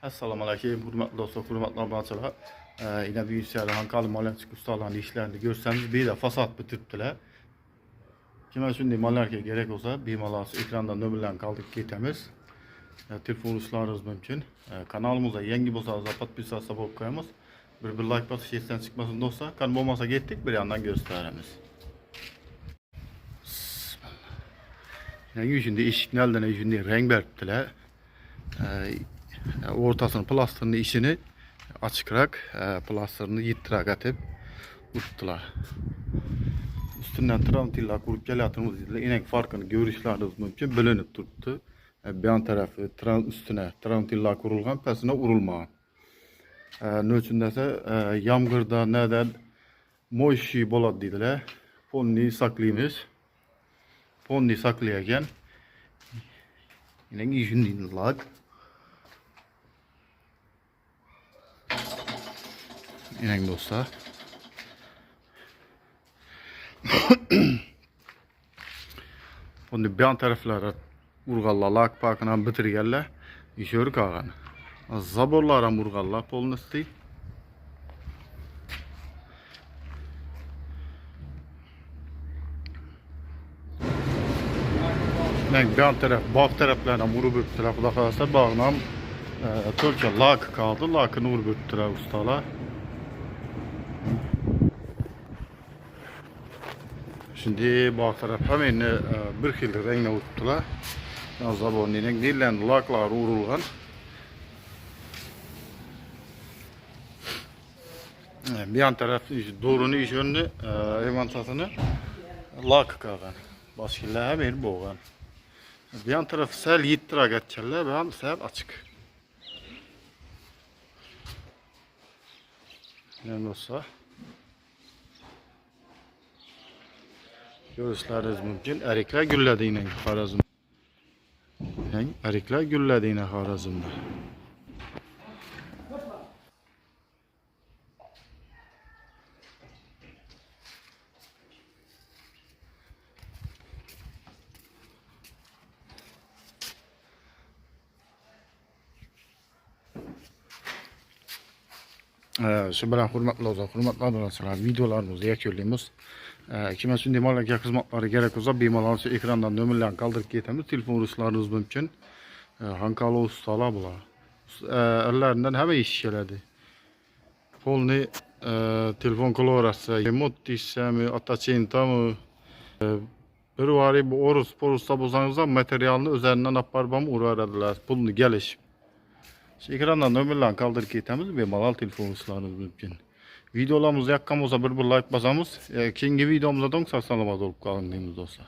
Assalomu alaykum, hurmatli do'stlar, hurmatli obunachilar. Yine bir bilgisayarda hankalı maliyatçı ustalarının işlerini görseniz bir de fasat bitiriptiler. Kime shunday mallarga gerek olsa bemalol ekrandan nömrlarni qoldirib ketamiz. Telefon urishlaringiz mumkin. Kanalimizga yangi bo'lsangiz podpisatsiya bo'lib qo'yamiz. Bir like bosib esdan chiqmasin do'stlar. Kan bo'lmasa ketdik, bir yandan gösteramiz. Yani shunday eshikni oldidan shunday rang beribdilar. Ortasını plastırını işini açıkrak plastırını yittirak atıp tuttular. Üstünden tramtilla kurup gelatımız inek farkını görüşleriniz mümkün bölünüp tuttu. Bir an tarafı üstüne tramtilla kurulgan pesine urulmagan. Nöçündese yağmurda neden moşi bolad dediler. Ponni saklayımız. Ponni saklayaken yine işin dinler. İnek dostlar. Onu bir an taraflara urgallar, lak parkına bitirgerler. İşörü kalgan. Zaborlara urgallar polnesti. Bir an taraf, bağ taraflarına vurup öttüler. Bu da kalırsa bağlam Türkiye lak kaldı. Lakını vurup öttüler ustalar. Şimdi bu taraf hemen bir xil rengine uttular. Zaboninin dillen laklar urulgan. Bir yan taraf doğrunu iş önünü emantasını lak kalgan. Başkiller hemen boğan. Bir yan taraf sel yittirak etçerler, bir yan sel açık. Ne olsa. Görüşleriniz mümkün. Erikler güllediğine Harazım. Yani erikler güllediğine Harazım'da. Şu bilan hurmatli obunachilar, videolarimizni yakunlaymiz. Kime shunday mallarga xizmatlari kerak bo'lsa bemalol shu ekrandan nomerlarni qoldirib ketamiz. Telefon urishlaringiz mumkin. Hankali ustalar bular. Ellaridan hamma ish keladi. Polni telefon qilaverasiz. Remont deysizmi, atachentami, bir vari bu orus bo'lsangiz ham materialni o'zlaridan olib borib ham uraveradilar. Pulni kelishib. Şu ekrandan nömrlarni qoldirib ketamiz, bemalol telefon urishlaringiz mumkin. Videolarimiz yoqqan bo'lsa bir like bosamiz. Keyingi videomizda sog' salomat bo'lib qoling deymiz do'stlar.